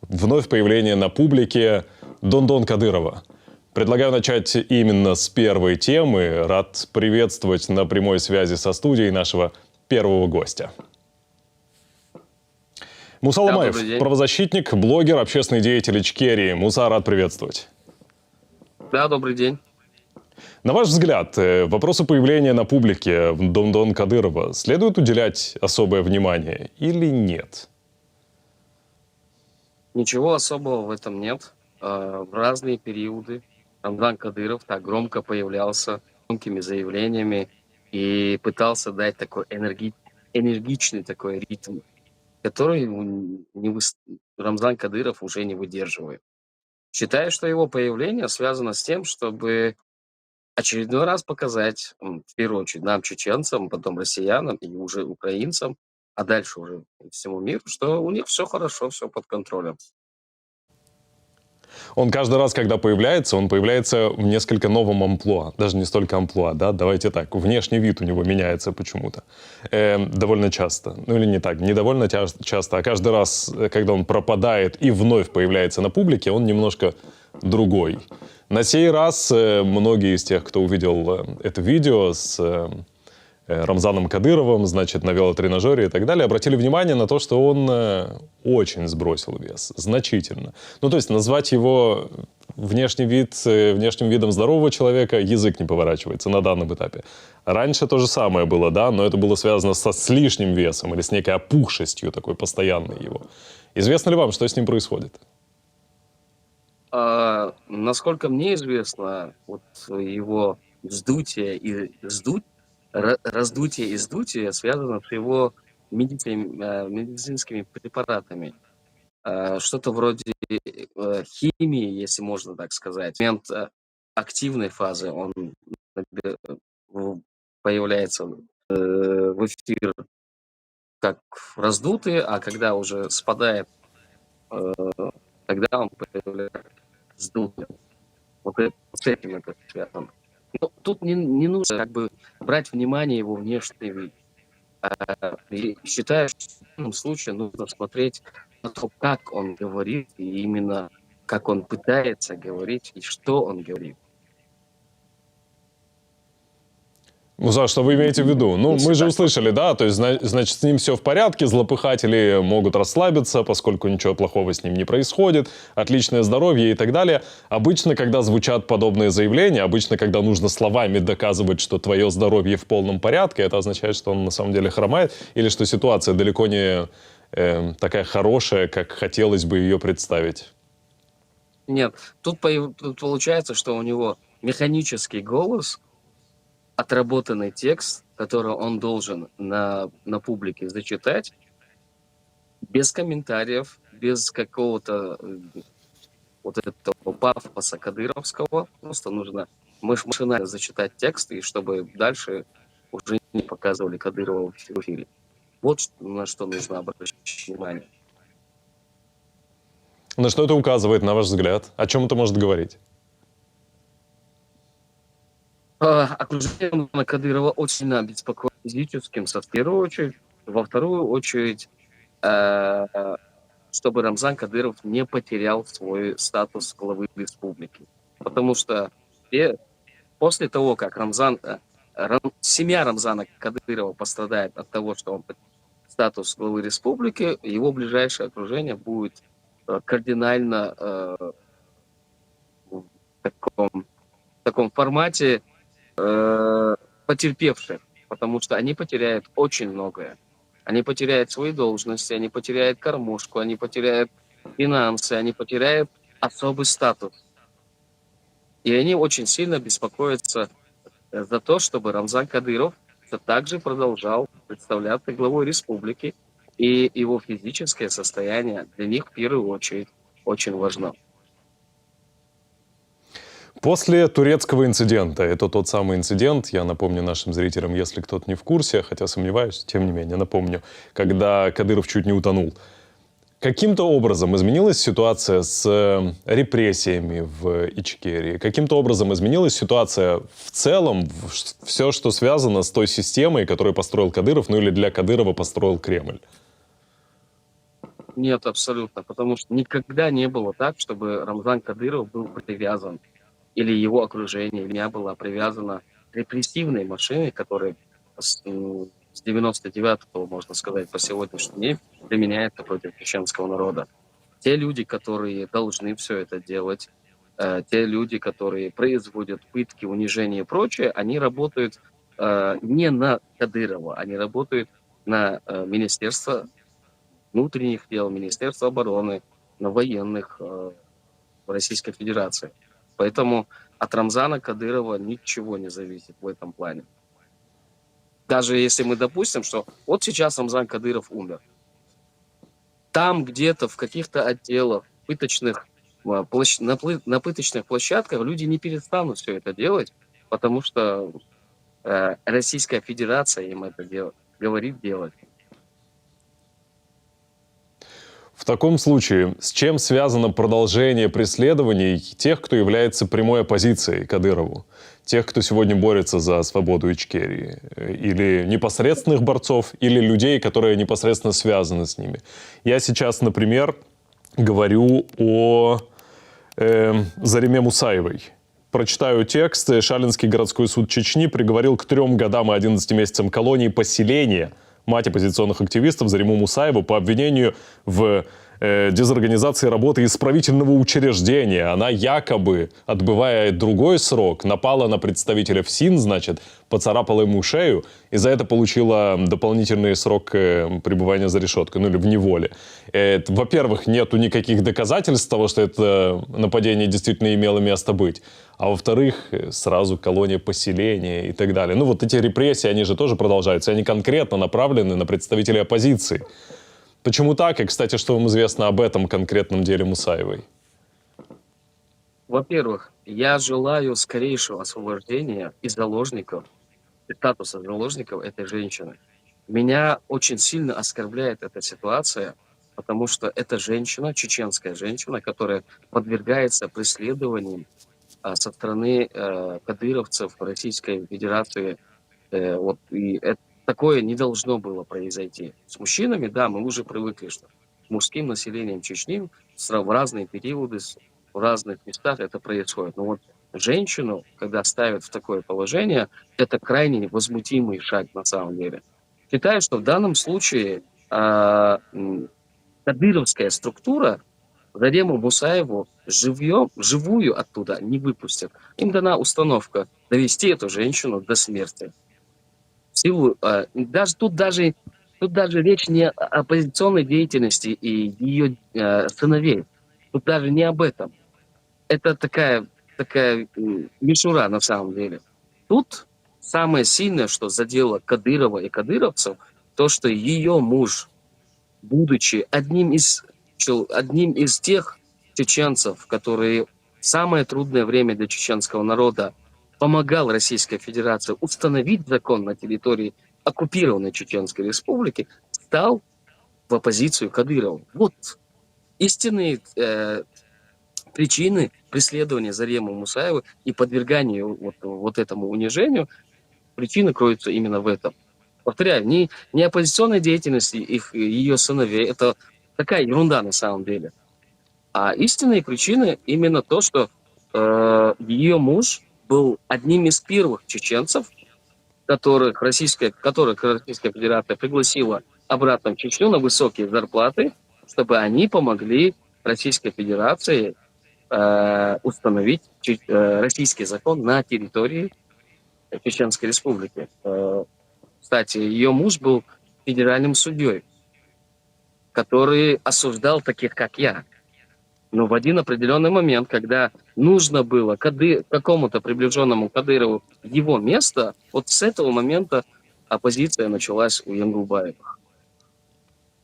вновь появление на публике Дондон Кадырова. Предлагаю начать именно с первой темы. Рад приветствовать на прямой связи со студией нашего первого гостя. Муса Ломаев, правозащитник, блогер, общественный деятель Ичкерии. Муса, рад приветствовать. Да, добрый день. На ваш взгляд, вопросу появления на публике Дондон Кадырова следует уделять особое внимание или нет? Ничего особого в этом нет. В разные периоды Рамзан Кадыров так громко появлялся, громкими заявлениями и пытался дать такой энергичный такой ритм, который Рамзан Кадыров уже не выдерживает. Считаю, что его появление связано с тем, чтобы очередной раз показать, в первую очередь, нам, чеченцам, потом россиянам и уже украинцам, а дальше уже всему миру, что у них все хорошо, все под контролем. Он каждый раз, когда появляется, он появляется в несколько новом амплуа. Даже не столько амплуа, да, давайте так. Внешний вид у него меняется почему-то. Довольно часто. Ну или не так, не довольно часто, а каждый раз, когда он пропадает и вновь появляется на публике, он немножко другой. На сей раз многие из тех, кто увидел это видео с Рамзаном Кадыровым, значит, на велотренажере и так далее, обратили внимание на то, что он очень сбросил вес, значительно. Ну, то есть назвать его внешний вид внешним видом здорового человека язык не поворачивается на данном этапе. Раньше то же самое было, да, но это было связано с лишним весом или с некой опухшестью такой постоянной его. Известно ли вам, что с ним происходит? Насколько мне известно, вот его раздутие и сдутие связано с его медицинскими препаратами. Что-то вроде химии, если можно так сказать. В момент активной фазы он появляется в эфир как раздутый, а когда уже спадает, тогда он появляется сдутый. Вот с этим это связано. Но тут не нужно как бы брать внимание его внешний вид. И считаю, что в данном случае нужно смотреть на то, как он говорит, и именно как он пытается говорить, и что он говорит. Муса, что вы имеете в виду? Ну, мы же услышали, да, то есть, значит, с ним все в порядке, злопыхатели могут расслабиться, поскольку ничего плохого с ним не происходит, отличное здоровье и так далее. Обычно, когда звучат подобные заявления, обычно, когда нужно словами доказывать, что твое здоровье в полном порядке, это означает, что он на самом деле хромает, или что ситуация далеко не такая хорошая, как хотелось бы ее представить. Нет, тут получается, что у него механический голос, отработанный текст, который он должен на публике зачитать, без комментариев, без какого-то вот этого пафоса кадыровского. Просто нужно машинально зачитать текст, и чтобы дальше уже не показывали Кадырова в эфире. Вот на что нужно обращать внимание. На что это указывает, на ваш взгляд? О чем это может говорить? Окружение Кадырова очень сильно беспокоит физическим, в первую очередь. Во вторую очередь, чтобы Рамзан Кадыров не потерял свой статус главы республики. Потому что после того, как семья Рамзана Кадырова пострадает от того, что он статус главы республики, его ближайшее окружение будет кардинально в таком формате потерпевших, потому что они потеряют очень многое. Они потеряют свои должности, они потеряют кормушку, они потеряют финансы, они потеряют особый статус. И они очень сильно беспокоятся за то, чтобы Рамзан Кадыров также продолжал представляться главой республики, и его физическое состояние для них в первую очередь очень важно. После турецкого инцидента, это тот самый инцидент, я напомню нашим зрителям, если кто-то не в курсе, хотя сомневаюсь, тем не менее, напомню, когда Кадыров чуть не утонул. Каким-то образом изменилась ситуация с репрессиями в Ичкерии? Каким-то образом изменилась ситуация в целом, все, что связано с той системой, которую построил Кадыров, ну или для Кадырова построил Кремль? Нет, абсолютно, потому что никогда не было так, чтобы Рамзан Кадыров был привязан, или его окружение, или я была привязана к репрессивной машине, которая с 99-го, можно сказать, по сегодняшний день применяется против чеченского народа. Те люди, которые должны все это делать, те люди, которые производят пытки, унижения и прочее, они работают не на Кадырова, они работают на Министерство внутренних дел, Министерство обороны, на военных Российской Федерации. Поэтому от Рамзана Кадырова ничего не зависит в этом плане. Даже если мы допустим, что вот сейчас Рамзан Кадыров умер, там где-то в каких-то отделах пыточных, на пыточных площадках люди не перестанут все это делать, потому что Российская Федерация им это говорит делать. В таком случае, с чем связано продолжение преследований тех, кто является прямой оппозицией Кадырову? Тех, кто сегодня борется за свободу Ичкерии? Или непосредственных борцов, или людей, которые непосредственно связаны с ними? Я сейчас, например, говорю о Зареме Мусаевой. Прочитаю текст. Шалинский городской суд Чечни приговорил к 3 годам и 11 месяцам колонии поселения мать оппозиционных активистов Зариму Мусаеву по обвинению в дезорганизации работы исправительного учреждения. Она якобы, отбывая другой срок, напала на представителя ФСИН, значит, поцарапала ему шею, и за это получила дополнительный срок пребывания за решеткой, ну или в неволе. Во-первых, нету никаких доказательств того, что это нападение действительно имело место быть. А во-вторых, сразу колония поселения и так далее. Ну вот эти репрессии, они же тоже продолжаются. Они конкретно направлены на представителей оппозиции. Почему так? И, кстати, что вам известно об этом конкретном деле Мусаевой? Во-первых, я желаю скорейшего освобождения из заложников, из статуса заложников этой женщины. Меня очень сильно оскорбляет эта ситуация, потому что это женщина, чеченская женщина, которая подвергается преследованиям со стороны кадыровцев Российской Федерации. Такое не должно было произойти. С мужчинами, да, мы уже привыкли, что с мужским населением Чечни в разные периоды, в разных местах это происходит. Но вот женщину, когда ставят в такое положение, это крайне невозмутимый шаг на самом деле. Считаю, что в данном случае кадыровская структура Зарему Мусаеву живую оттуда не выпустят. Им дана установка довести эту женщину до смерти. В силу, тут даже речь не о оппозиционной деятельности и ее сыновей. Тут даже не об этом. Это такая мишура на самом деле. Тут самое сильное, что задело Кадырова и кадыровцев, то, что ее муж, будучи одним из тех чеченцев, которые в самое трудное время для чеченского народа помогал Российской Федерации установить закон на территории оккупированной Чеченской Республики, стал в оппозицию Кадырову. Вот истинные причины преследования Заремы Мусаевой и подвергания вот этому унижению, причины кроются именно в этом. Повторяю, не оппозиционной деятельности ее сыновей, это такая ерунда на самом деле. А истинные причины именно то, что ее муж был одним из первых чеченцев, которых Российская Федерация пригласила обратно в Чечню на высокие зарплаты, чтобы они помогли Российской Федерации установить российский закон на территории Чеченской Республики. Кстати, ее муж был федеральным судьей, который осуждал таких, как я. Но в один определенный момент, когда нужно было какому-то приближенному Кадырову его место, вот с этого момента оппозиция началась у Янгулбаевых.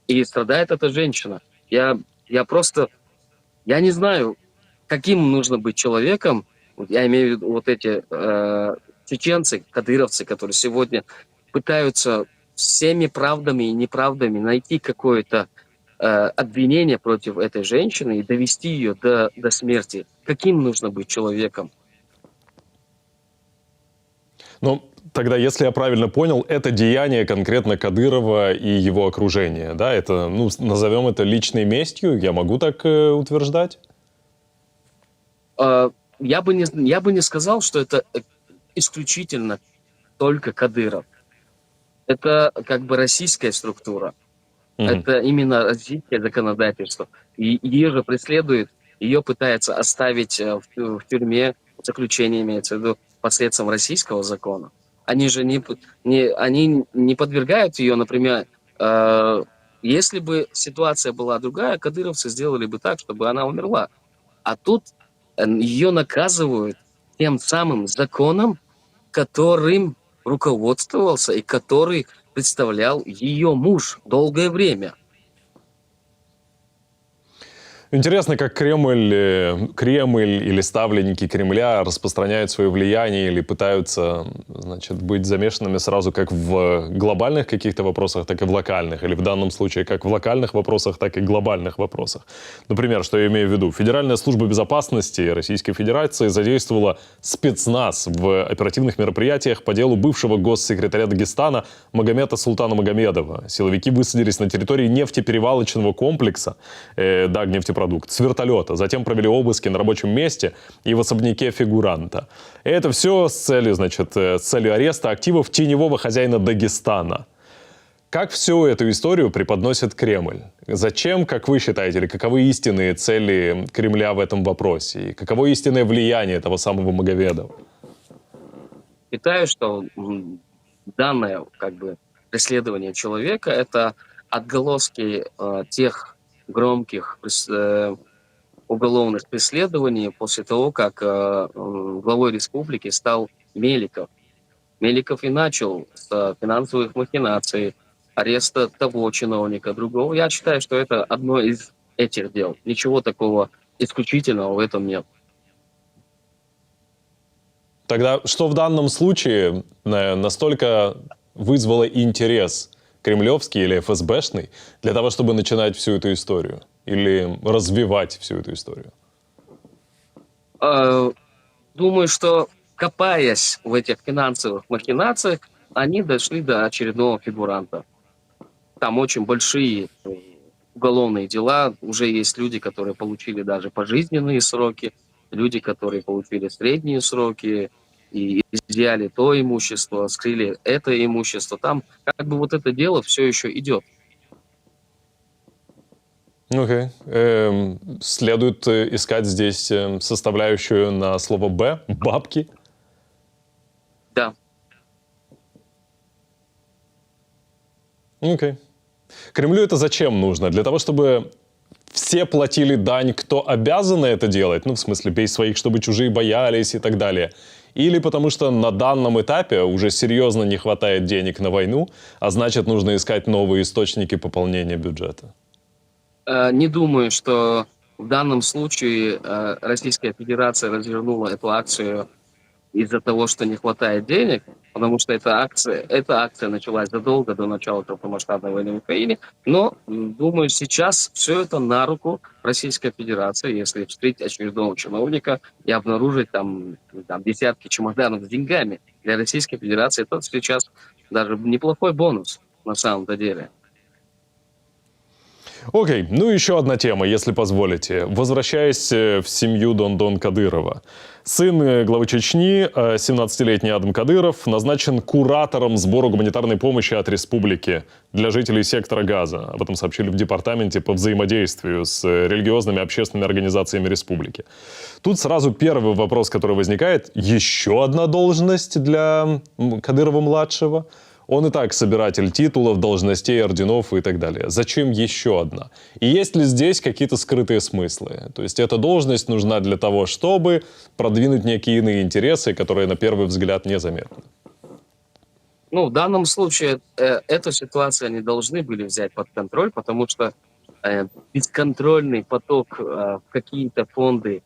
И страдает эта женщина. Я не знаю, каким нужно быть человеком, я имею в виду вот эти чеченцы, кадыровцы, которые сегодня пытаются всеми правдами и неправдами найти какое-то обвинение против этой женщины и довести ее до смерти. Каким нужно быть человеком? Ну, Тогда, если я правильно понял, это деяние конкретно Кадырова и его окружения, да? Это, ну, назовем это личной местью, я могу так утверждать? Я бы не сказал, что это исключительно только Кадыров. Это как бы российская структура. Мгм. Это именно российское законодательство. И ее же преследует, ее пытается оставить в тюрьме, заключение имеется в виду, посредством российского закона. Они же они не подвергают ее, например, э, если бы ситуация была другая, кадыровцы сделали бы так, чтобы она умерла. А тут ее наказывают тем самым законом, которым руководствовался и который представлял ее муж долгое время. Интересно, как Кремль или ставленники Кремля распространяют свое влияние или пытаются, значит, быть замешанными сразу как в глобальных каких-то вопросах, так и в локальных. Или в данном случае как в локальных вопросах, так и глобальных вопросах. Например, что я имею в виду? Федеральная служба безопасности Российской Федерации задействовала спецназ в оперативных мероприятиях по делу бывшего госсекретаря Дагестана Магомета Султана Магомедова. Силовики высадились на территории нефтеперевалочного комплекса «Дагнефтепродукт» с вертолета. Затем провели обыски на рабочем месте и в особняке фигуранта. И это все с целью, значит, с целью ареста активов теневого хозяина Дагестана. Как всю эту историю преподносит Кремль? Зачем, как вы считаете, или каковы истинные цели Кремля в этом вопросе? И каково истинное влияние того самого Магомедова? Считаю, что данное как бы преследование человека — это отголоски тех громких уголовных преследований после того, как главой республики стал Меликов. Меликов и начал с финансовых махинаций, ареста того чиновника, другого. Я считаю, что это одно из этих дел. Ничего такого исключительного в этом нет. Тогда что в данном случае настолько вызвало интерес кремлевский или ФСБшный для того, чтобы начинать всю эту историю? Или развивать всю эту историю? Думаю, что, копаясь в этих финансовых махинациях, они дошли до очередного фигуранта. Там очень большие уголовные дела. Уже есть люди, которые получили даже пожизненные сроки, люди, которые получили средние сроки и изъяли то имущество, скрыли это имущество. Там как бы вот это дело все еще идет. Окей. Следует искать здесь составляющую на слово «Б» — бабки. Да. Окей. Кремлю это зачем нужно? Для того, чтобы все платили дань, кто обязаны это делать? Ну, в смысле, бей своих, чтобы чужие боялись и так далее. Или потому что на данном этапе уже серьезно не хватает денег на войну, а значит, нужно искать новые источники пополнения бюджета? Не думаю, что в данном случае Российская Федерация развернула эту акцию из-за того, что не хватает денег, потому что эта акция началась задолго до начала крупномасштабной войны в Украине. Но, думаю, сейчас все это на руку Российской Федерации, если встретить очередного чиновника и обнаружить там десятки чемоданов с деньгами. Для Российской Федерации это сейчас даже неплохой бонус на самом-то деле. Окей, ну еще одна тема, если позволите. Возвращаясь в семью Дондон Кадырова. Сын главы Чечни, 17-летний Адам Кадыров, назначен куратором сбора гуманитарной помощи от республики для жителей сектора Газа. Об этом сообщили в департаменте по взаимодействию с религиозными и общественными организациями республики. Тут сразу первый вопрос, который возникает. Еще одна должность для Кадырова-младшего? Он и так собиратель титулов, должностей, орденов и так далее. Зачем еще одна? И есть ли здесь какие-то скрытые смыслы? То есть эта должность нужна для того, чтобы продвинуть некие иные интересы, которые на первый взгляд незаметны. Ну, в данном случае эту ситуацию они должны были взять под контроль, потому что бесконтрольный поток в какие-то фонды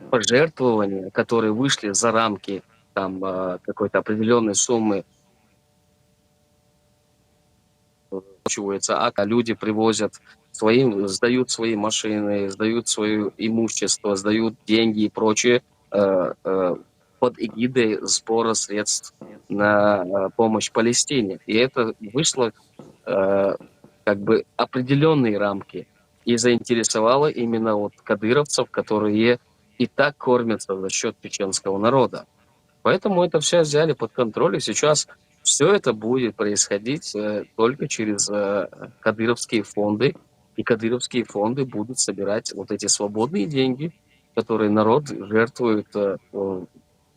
пожертвования, которые вышли за рамки какой-то определенной суммы, а люди привозят сдают свои машины, сдают свое имущество, сдают деньги и прочее под эгидой сбора средств на помощь Палестине. И это вышло как бы определенные рамки и заинтересовало именно вот кадыровцев, которые и так кормятся за счет чеченского народа. Поэтому это все взяли под контроль, и сейчас все это будет происходить только через кадыровские фонды, и кадыровские фонды будут собирать вот эти свободные деньги, которые народ жертвует в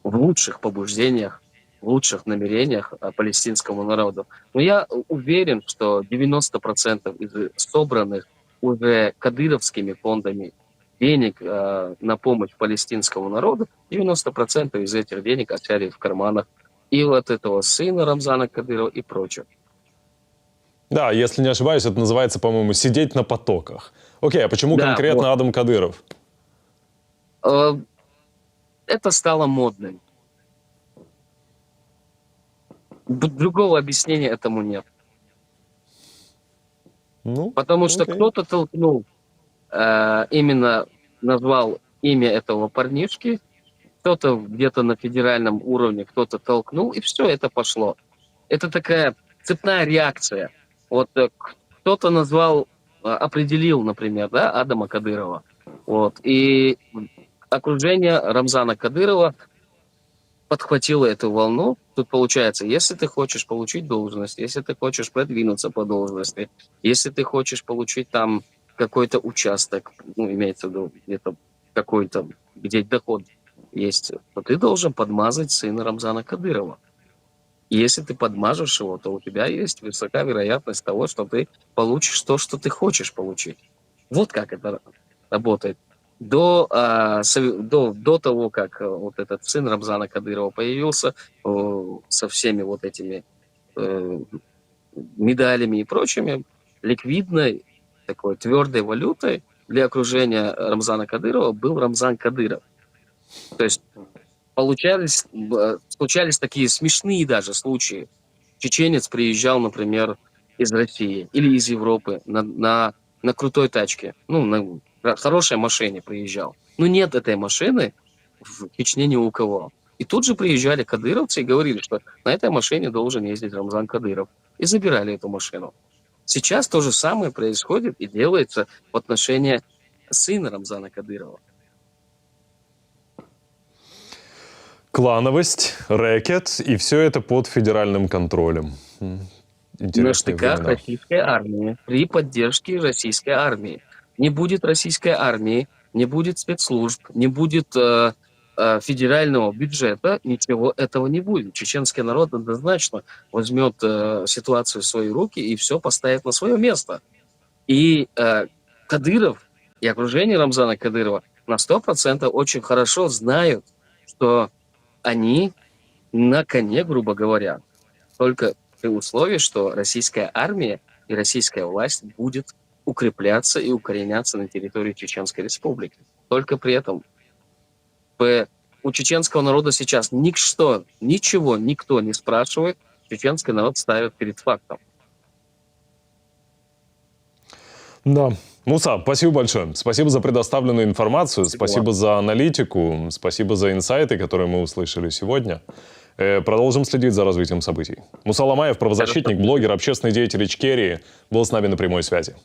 лучших побуждениях, в лучших намерениях палестинскому народу. Но я уверен, что 90% из собранных уже кадыровскими фондами денег на помощь палестинскому народу, 90% из этих денег осели в карманах и вот этого сына Рамзана Кадырова и прочих. Да, если не ошибаюсь, это называется, по-моему, «сидеть на потоках». Окей, а почему Да, конкретно вот. Адам Кадыров? Это стало модным. Другого объяснения этому нет. Ну, Потому что окей. кто-то толкнул, именно назвал имя этого парнишки, кто-то где-то на федеральном уровне, кто-то толкнул, и все, это пошло. Это такая цепная реакция. Вот кто-то назвал, определил, например, да, Адама Кадырова. Вот, и окружение Рамзана Кадырова подхватила эту волну. Тут получается, если ты хочешь получить должность, если ты хочешь продвинуться по должности, если ты хочешь получить там какой-то участок, ну, имеется в виду где-то какой-то, где доход есть, то ты должен подмазать сына Рамзана Кадырова. И если ты подмажешь его, то у тебя есть высока вероятность того, что ты получишь то, что ты хочешь получить. Вот как это работает. До того, как вот этот сын Рамзана Кадырова появился со всеми вот этими э, медалями и прочими, ликвидной, такой твердой валютой для окружения Рамзана Кадырова был Рамзан Кадыров. То есть случались такие смешные даже случаи. Чеченец приезжал, например, из России или из Европы на крутой тачке, ну, на хорошей машине приезжал. Но нет этой машины в Чечне ни у кого. И тут же приезжали кадыровцы и говорили, что на этой машине должен ездить Рамзан Кадыров. И забирали эту машину. Сейчас то же самое происходит и делается в отношении сына Рамзана Кадырова. Клановость, рэкет, и все это под федеральным контролем. На Интересные штыках времена. российской армии, при поддержке российской армии. Не будет российской армии, не будет спецслужб, не будет федерального бюджета, ничего этого не будет. Чеченский народ однозначно возьмет ситуацию в свои руки и все поставит на свое место. И Кадыров и окружение Рамзана Кадырова на 100% очень хорошо знают, что они на коне, грубо говоря, только при условии, что российская армия и российская власть будет укрепляться и укореняться на территории Чеченской Республики. Только при этом у чеченского народа сейчас ничего никто не спрашивает, чеченский народ ставит перед фактом. Да. Муса, спасибо большое. Спасибо за предоставленную информацию, спасибо за аналитику, спасибо за инсайты, которые мы услышали сегодня. Продолжим следить за развитием событий. Муса Ломаев, правозащитник, блогер, общественный деятель Ичкерии, был с нами на прямой связи.